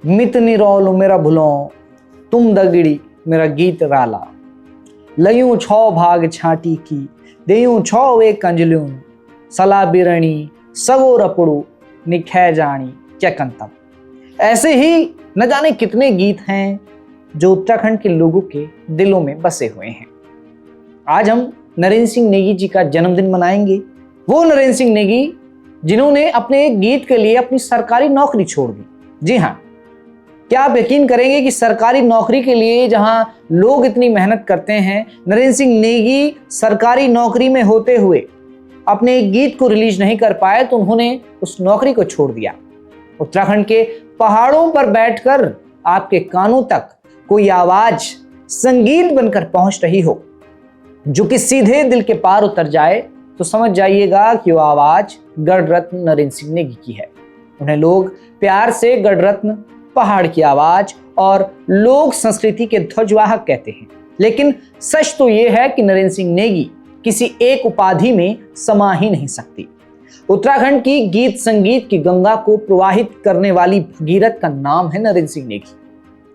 मित निरोल मेरा भुलों, तुम दगड़ी मेरा गीत राला। लयूं छो भाग छाटी की, देयूं छो वे कंजल्यूं, सला बिरणी सगो रपड़ू, निखै जानी क्या कंतम। ऐसे ही न जाने कितने गीत हैं जो उत्तराखंड के लोगों के दिलों में बसे हुए हैं। आज हम नरेंद्र सिंह नेगी जी का जन्मदिन मनाएंगे। वो नरेंद्र सिंह नेगी जिन्होंने अपने एक गीत के लिए अपनी सरकारी नौकरी छोड़ दी। जी हाँ, क्या आप यकीन करेंगे कि सरकारी नौकरी के लिए जहां लोग इतनी मेहनत करते हैं, नरेंद्र सिंह नेगी सरकारी नौकरी में होते हुए अपने एक गीत को रिलीज नहीं कर पाए तो उन्होंने उस नौकरी को छोड़ दिया। उत्तराखंड के पहाड़ों पर बैठकर आपके कानों तक कोई आवाज संगीत बनकर पहुंच रही हो जो कि सीधे दिल के पार उतर जाए तो समझ जाइएगा कि वो आवाज गढ़रत्न नरेंद्र सिंह नेगी की है। उन्हें लोग प्यार से गढ़रत्न, पहाड़ की आवाज और लोक संस्कृति के ध्वजवाहक कहते हैं। लेकिन सच तो यह है कि नरेंद्र सिंह नेगी किसी एक उपाधि में समा ही नहीं सकती। उत्तराखंड की गीत संगीत की गंगा को प्रवाहित करने वाली भगीरथ का नाम है नरेंद्र सिंह नेगी।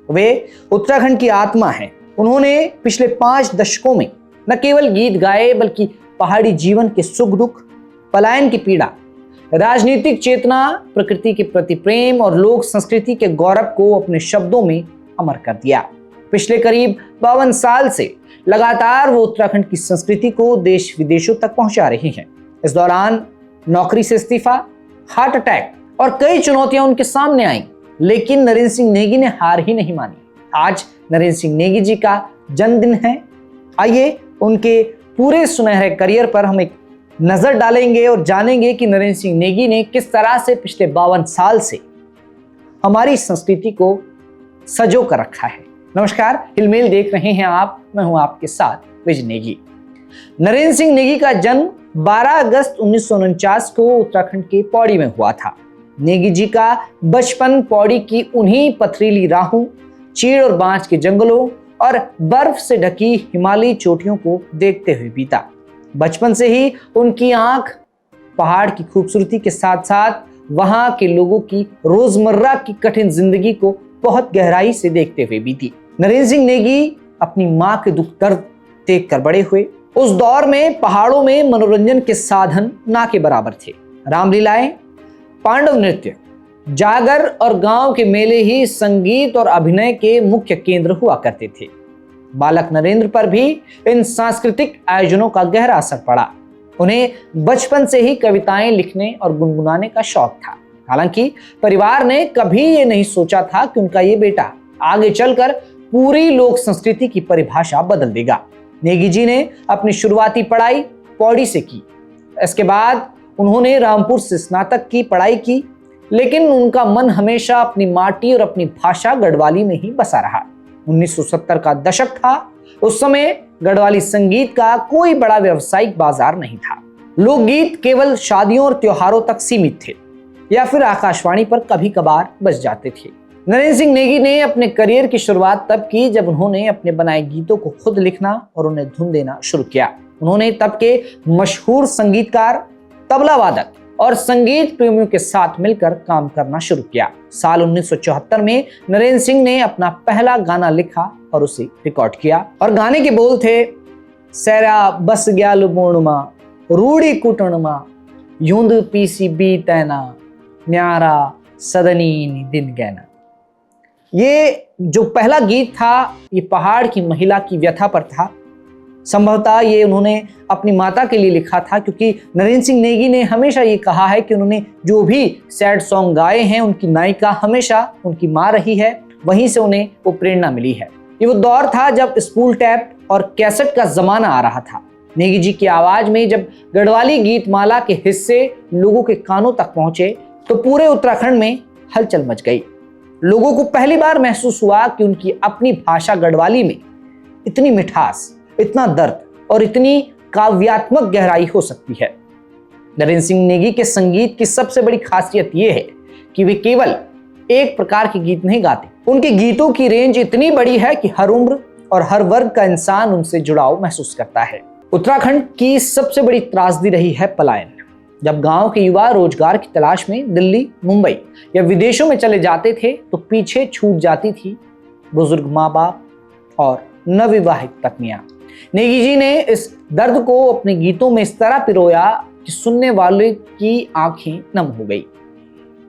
वे उत्तराखंड की आत्मा हैं। उन्होंने पिछले 5 दशकों में न केवल गीत गाए बल्कि पहाड़ी जीवन के सुख दुख, पलायन की पीड़ा, राजनीतिक चेतना, प्रकृति के प्रति प्रेम और लोक संस्कृति के गौरव को अपने शब्दों में अमर कर दिया। पिछले करीब 52 साल से लगातार वो उत्तराखंड की संस्कृति को देश विदेशों तक पहुंचा रही हैं। इस दौरान नौकरी से इस्तीफा, हार्ट अटैक और कई चुनौतियां उनके सामने आईं, लेकिन नरेंद्र सिंह नेगी ने हार ही नहीं मानी। आज नरेंद्र सिंह नेगी जी का जन्मदिन है। आइए उनके पूरे सुनहरे करियर पर हम एक नजर डालेंगे और जानेंगे कि नरेंद्र सिंह नेगी ने किस तरह से पिछले 52 साल से हमारी संस्कृति को सजो कर रखा है। नमस्कार, हिलमेल देख रहे हैं आप, मैं हूं आपके साथ विजय नेगी। नरेंद्र सिंह नेगी का जन्म 12 अगस्त 1949 को उत्तराखंड के पौड़ी में हुआ था। नेगी जी का बचपन पौड़ी की उन्हीं पथरीली राहों, चीड़ और बांज के जंगलों और बर्फ से ढकी हिमालयी चोटियों को देखते हुए बीता। बचपन से ही उनकी आंख पहाड़ की खूबसूरती के साथ साथ वहां के लोगों की रोजमर्रा की कठिन जिंदगी को बहुत गहराई से देखते हुए बीती। नरेंद्र सिंह नेगी अपनी मां के दुख दर्द देख कर बड़े हुए। उस दौर में पहाड़ों में मनोरंजन के साधन ना के बराबर थे। रामलीलाएं, पांडव नृत्य, जागर और गांव के मेले ही संगीत और अभिनय के मुख्य केंद्र हुआ करते थे। बालक नरेंद्र पर भी इन सांस्कृतिक आयोजनों का गहरा असर पड़ा। उन्हें बचपन से ही कविताएं लिखने और गुनगुनाने का शौक था। हालांकि परिवार ने कभी ये नहीं सोचा था कि उनका ये बेटा आगे चलकर पूरी लोक संस्कृति की परिभाषा बदल देगा। नेगी जी ने अपनी शुरुआती पढ़ाई पौड़ी से की। इसके बाद उन्होंने रामपुर से स्नातक की पढ़ाई की, लेकिन उनका मन हमेशा अपनी माटी और अपनी भाषा गढ़वाली में ही बसा रहा। 1970 का दशक था। उस समय गढ़वाली संगीत का कोई बड़ा व्यावसायिक बाजार नहीं था। लोकगीत केवल शादियों और त्योहारों तक सीमित थे या फिर आकाशवाणी पर कभी कभार बज जाते थे। नरेंद्र सिंह नेगी ने अपने करियर की शुरुआत तब की जब उन्होंने अपने बनाए गीतों को खुद लिखना और उन्हें धुन देना शुरू किया। उन्होंने तब के मशहूर संगीतकार, तबला वादक और संगीत प्रेमियों के साथ मिलकर काम करना शुरू किया। साल 1974 में नरेंद्र सिंह ने अपना पहला गाना लिखा और उसे रिकॉर्ड किया और गाने के बोल थे, सैरा बस ग्याल पूर्णमा, रूढ़ी कुटणमा, यूंद पीसी बीतना, न्यारा सदनी दिन गैना। ये जो पहला गीत था ये पहाड़ की महिला की व्यथा पर था। संभवतः ये उन्होंने अपनी माता के लिए लिखा था, क्योंकि नरेंद्र सिंह नेगी ने हमेशा ये कहा है कि उन्होंने जो भी सैड सॉन्ग गाए हैं उनकी नायिका हमेशा उनकी माँ रही है। वहीं से उन्हें वो प्रेरणा मिली है। ये वो दौर था जब स्पूल टैप और कैसेट का जमाना आ रहा था। नेगी जी की आवाज में जब गढ़वाली गीत माला के हिस्से लोगों के कानों तक पहुंचे तो पूरे उत्तराखंड में हलचल मच गई। लोगों को पहली बार महसूस हुआ कि उनकी अपनी भाषा गढ़वाली में इतनी मिठास, इतना दर्द और इतनी काव्यात्मक गहराई हो सकती है। नरेंद्र सिंह नेगी के संगीत की सबसे बड़ी खासियत यह है कि वे केवल एक प्रकार के गीत नहीं गाते। उनके गीतों की रेंज इतनी बड़ी है कि हर उम्र और हर वर्ग का इंसान उनसे जुड़ाव महसूस करता है। उत्तराखंड की सबसे बड़ी त्रासदी रही है पलायन। जब गांव के युवा रोजगार की तलाश में दिल्ली, मुंबई या विदेशों में चले जाते थे तो पीछे छूट जाती थी बुजुर्ग माँ बाप और नवविवाहित पत्नियां। नेगी जी ने इस दर्द को अपने गीतों में इस तरह पिरोया कि सुनने वाले की आंखें नम हो गई।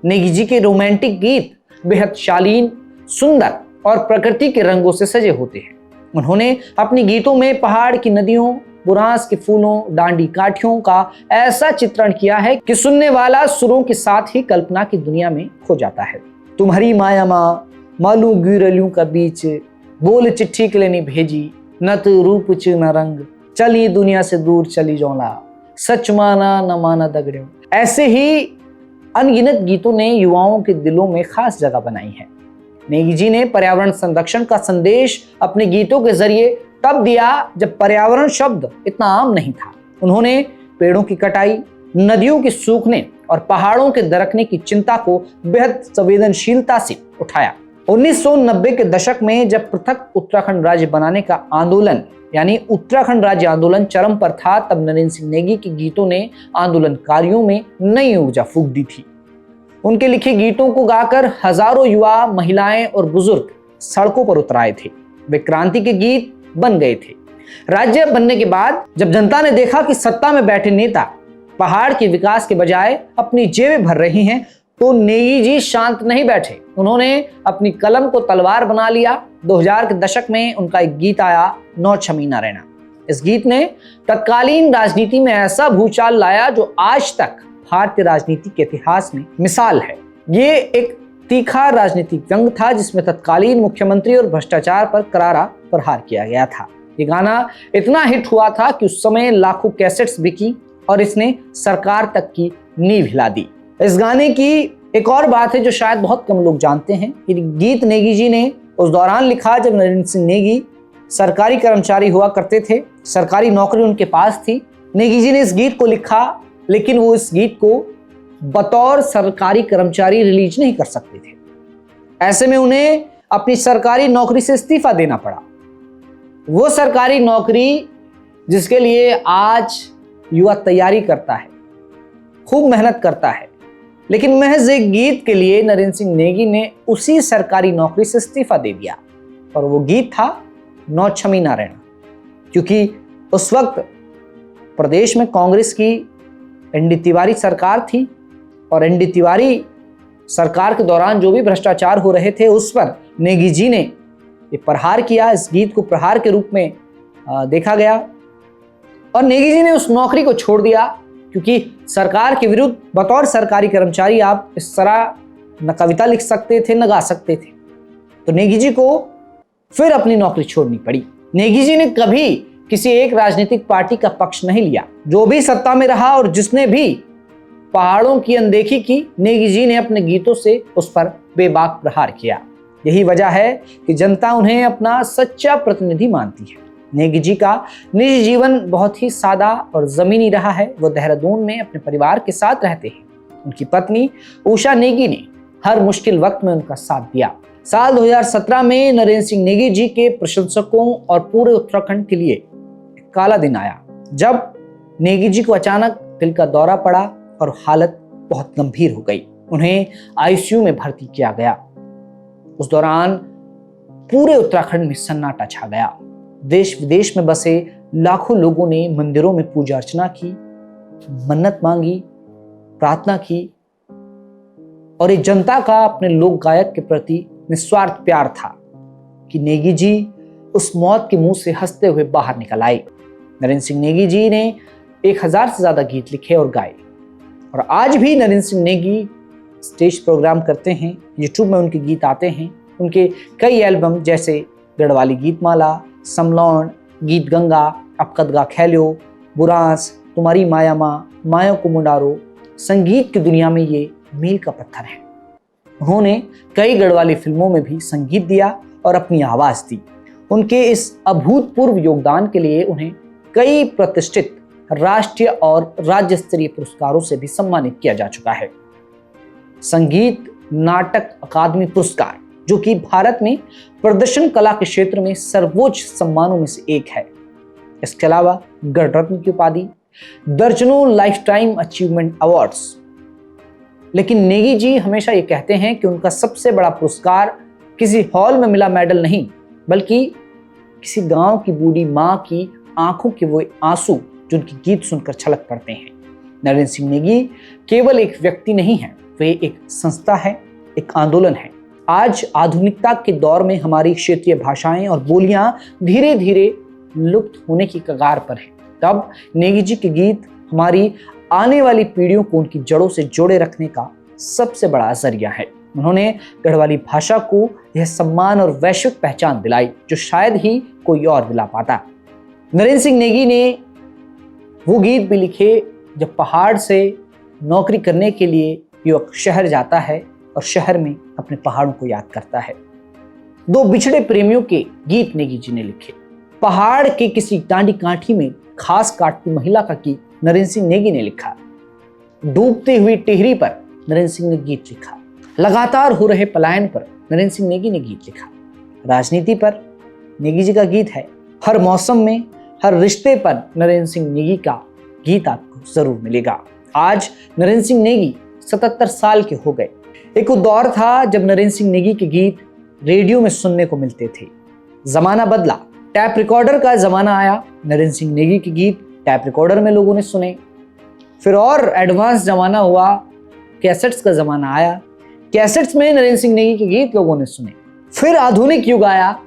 नेगी जी के रोमांटिक गीत बेहद शालीन, सुंदर और प्रकृति के रंगों से सजे होते हैं। उन्होंने अपने गीतों में पहाड़ की नदियों, बुरांस के फूलों, डांडी काठियों का ऐसा चित्रण किया है कि सुनने वाला सुरों के साथ ही कल्पना की दुनिया में खो जाता है। तुम्हारी माया माँ, मालू गिरलियों का बीच, बोल चिट्ठी के लेनी भेजी, न तो रूप च न रंग, चली दुनिया से दूर चली जौला, सच माना न माना दगड़ियों। ऐसे ही अनगिनत गीतों ने युवाओं के दिलों में खास जगह बनाई है। नेगी जी ने पर्यावरण संरक्षण का संदेश अपने गीतों के जरिए तब दिया जब पर्यावरण शब्द इतना आम नहीं था। उन्होंने पेड़ों की कटाई, नदियों के सूखने और पहाड़ों के दरकने की चिंता को बेहद संवेदनशीलता से उठाया। 1990 के दशक में जब पृथक उत्तराखंड राज्य बनाने का आंदोलन यानी उत्तराखंड राज्य आंदोलन चरम पर था, तब नरेंद्र सिंह नेगी के गीतों ने आंदोलनकारियों में नई ऊर्जा फूंक दी थी। उनके लिखे गीतों को गाकर हजारों युवा, महिलाएं और बुजुर्ग सड़कों पर उतर आए थे। वे क्रांति के गीत बन गए थे। राज्य बनने के बाद जब जनता ने देखा कि सत्ता में बैठे नेता पहाड़ के विकास के बजाय अपनी जेबें भर रही हैं, तो नेगी जी शांत नहीं बैठे। उन्होंने अपनी कलम को तलवार बना लिया। 2000 के दशक में उनका एक गीत आया, नौ छमी ना रहना। इस गीत ने तत्कालीन राजनीति में ऐसा भूचाल लाया जो आज तक भारतीय राजनीति के इतिहास में मिसाल है। ये एक तीखा राजनीतिक व्यंग था जिसमें तत्कालीन मुख्यमंत्री और भ्रष्टाचार पर करारा प्रहार किया गया था। ये गाना इतना हिट हुआ था कि उस समय लाखों कैसेट्स बिकी और इसने सरकार तक की नींव हिला दी। इस गाने की एक और बात है जो शायद बहुत कम लोग जानते हैं कि गीत नेगी जी ने उस दौरान लिखा जब नरेंद्र सिंह नेगी सरकारी कर्मचारी हुआ करते थे। सरकारी नौकरी उनके पास थी। नेगी जी ने इस गीत को लिखा, लेकिन वो इस गीत को बतौर सरकारी कर्मचारी रिलीज नहीं कर सकते थे। ऐसे में उन्हें अपनी सरकारी नौकरी से इस्तीफा देना पड़ा। वो सरकारी नौकरी जिसके लिए आज युवा तैयारी करता है, खूब मेहनत करता है, लेकिन महज एक गीत के लिए नरेंद्र सिंह नेगी ने उसी सरकारी नौकरी से इस्तीफा दे दिया। और वो गीत था नौ छमी ना रहना। क्योंकि उस वक्त प्रदेश में कांग्रेस की एनडी तिवारी सरकार थी और एनडी तिवारी सरकार के दौरान जो भी भ्रष्टाचार हो रहे थे उस पर नेगी जी ने ये प्रहार किया। इस गीत को प्रहार के रूप में देखा गया और नेगी जी ने उस नौकरी को छोड़ दिया, क्योंकि सरकार के विरुद्ध बतौर सरकारी कर्मचारी आप इस तरह न कविता लिख सकते थे न गा सकते थे। तो नेगी जी को फिर अपनी नौकरी छोड़नी पड़ी। नेगी जी ने कभी किसी एक राजनीतिक पार्टी का पक्ष नहीं लिया। जो भी सत्ता में रहा और जिसने भी पहाड़ों की अनदेखी की, नेगी जी ने अपने गीतों से उस पर बेबाक प्रहार किया। यही वजह है कि जनता उन्हें अपना सच्चा प्रतिनिधि मानती है। नेगी जी का निजी जीवन बहुत ही सादा और जमीनी रहा है। वो देहरादून में अपने परिवार के साथ रहते हैं। उनकी पत्नी उषा नेगी ने हर मुश्किल वक्त में उनका साथ दिया। साल 2017 में नरेंद्र सिंह नेगी जी के प्रशंसकों और पूरे उत्तराखंड के लिए एक काला दिन आया, जब नेगी जी को अचानक दिल का दौरा पड़ा और हालत बहुत गंभीर हो गई। उन्हें आईसीयू में भर्ती किया गया। उस दौरान पूरे उत्तराखंड में सन्नाटा छा गया। देश विदेश में बसे लाखों लोगों ने मंदिरों में पूजा अर्चना की, मन्नत मांगी, प्रार्थना की और एक जनता का अपने लोक गायक के प्रति निस्वार्थ प्यार था कि नेगी जी उस मौत के मुंह से हंसते हुए बाहर निकल आए। नरेंद्र सिंह नेगी जी ने 1000 से ज्यादा गीत लिखे और गाए और आज भी नरेंद्र सिंह नेगी स्टेज प्रोग्राम करते हैं। यूट्यूब में उनके गीत आते हैं। उनके कई एल्बम जैसे गढ़वाली गीतमाला, समलौन, गीत गंगा, अब कदगा खेलो, बुरांस, तुम्हारी माया माँ, माया को मुंडारो, संगीत की दुनिया में ये मील का पत्थर है। उन्होंने कई गढ़वाली फिल्मों में भी संगीत दिया और अपनी आवाज दी। उनके इस अभूतपूर्व योगदान के लिए उन्हें कई प्रतिष्ठित राष्ट्रीय और राज्य स्तरीय पुरस्कारों से भी सम्मानित किया जा चुका है। संगीत नाटक अकादमी पुरस्कार, जो कि भारत में प्रदर्शन कला के क्षेत्र में सर्वोच्च सम्मानों में से एक है। इसके अलावा गणरत्न की उपाधि, दर्जनों लाइफ टाइम अचीवमेंट अवार्ड्स। लेकिन नेगी जी हमेशा ये कहते हैं कि उनका सबसे बड़ा पुरस्कार किसी हॉल में मिला मेडल नहीं, बल्कि किसी गांव की बूढ़ी मां की आंखों के वो आंसू जो उनकी गीत सुनकर छलक पड़ते हैं। नरेंद्र सिंह नेगी केवल एक व्यक्ति नहीं है, वे एक संस्था है, एक आंदोलन है। आज आधुनिकता के दौर में हमारी क्षेत्रीय भाषाएं और बोलियां धीरे धीरे लुप्त होने की कगार पर हैं। तब नेगी जी के गीत हमारी आने वाली पीढ़ियों को उनकी जड़ों से जोड़े रखने का सबसे बड़ा जरिया है। उन्होंने गढ़वाली भाषा को यह सम्मान और वैश्विक पहचान दिलाई जो शायद ही कोई और दिला पाता। नरेंद्र सिंह नेगी ने वो गीत भी लिखे जब पहाड़ से नौकरी करने के लिए युवक शहर जाता है और शहर में अपने पहाड़ों को याद करता है। दो बिछड़े प्रेमियों के गीत नेगी जी ने लिखे। पहाड़ के किसी डांडी काठी में खास काटती महिला का गीत नरेंद्र सिंह नेगी ने लिखा। डूबती हुई टिहरी पर नरेंद्र सिंह ने गीत लिखा। लगातार हो रहे पलायन पर नरेंद्र सिंह नेगी ने गीत लिखा। राजनीति पर नेगी जी का गीत है। हर मौसम में हर रिश्ते पर नरेंद्र सिंह नेगी का गीत आपको जरूर मिलेगा। आज नरेंद्र सिंह नेगी 77 साल के हो गए। एक दौर था जब नरेंद्र सिंह नेगी के गीत रेडियो में सुनने को मिलते थे। जमाना बदला, टैप रिकॉर्डर का जमाना आया। नरेंद्र सिंह नेगी के गीत टैप रिकॉर्डर में लोगों ने सुने। फिर और एडवांस जमाना हुआ, कैसेट्स का जमाना आया। कैसेट्स में नरेंद्र सिंह नेगी के गीत लोगों ने सुने। फिर आधुनिक युग आया,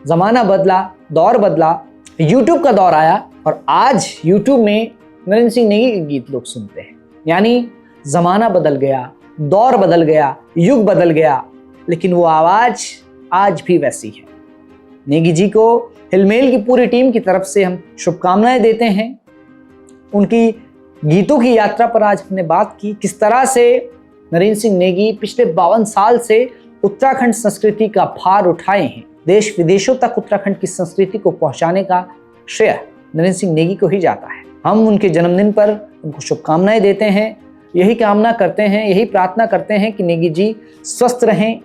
जमाना बदला, दौर बदला, यूट्यूब का दौर आया और आज यूट्यूब में नरेंद्र सिंह नेगी के गीत लोग सुनते हैं। यानी जमाना बदल गया, दौर बदल गया, युग बदल गया, लेकिन वो आवाज आज भी वैसी है। नेगी जी को हिलमेल की पूरी टीम की तरफ से हम शुभकामनाएं देते हैं। उनकी गीतों की यात्रा पर आज हमने बात की, किस तरह से नरेंद्र सिंह नेगी पिछले 52 साल से उत्तराखंड संस्कृति का भार उठाए हैं। देश विदेशों तक उत्तराखंड की संस्कृति को पहुंचाने का श्रेय नरेंद्र सिंह नेगी को ही जाता है। हम उनके जन्मदिन पर उनको शुभकामनाएं देते हैं। यही कामना करते हैं, यही प्रार्थना करते हैं कि नेगी जी स्वस्थ रहें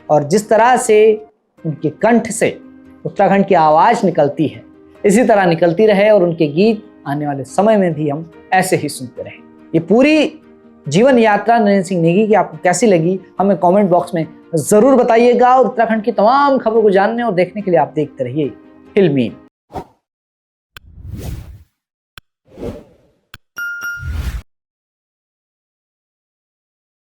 और जिस तरह से उनके कंठ से उत्तराखंड की आवाज निकलती है इसी तरह निकलती रहे और उनके गीत आने वाले समय में भी हम ऐसे ही सुनते रहें। ये पूरी जीवन यात्रा नरेंद्र सिंह नेगी की आपको कैसी लगी हमें कमेंट बॉक्स में जरूर बताइएगा और उत्तराखंड की तमाम खबरों को जानने और देखने के लिए आप देखते रहिए हिलमील।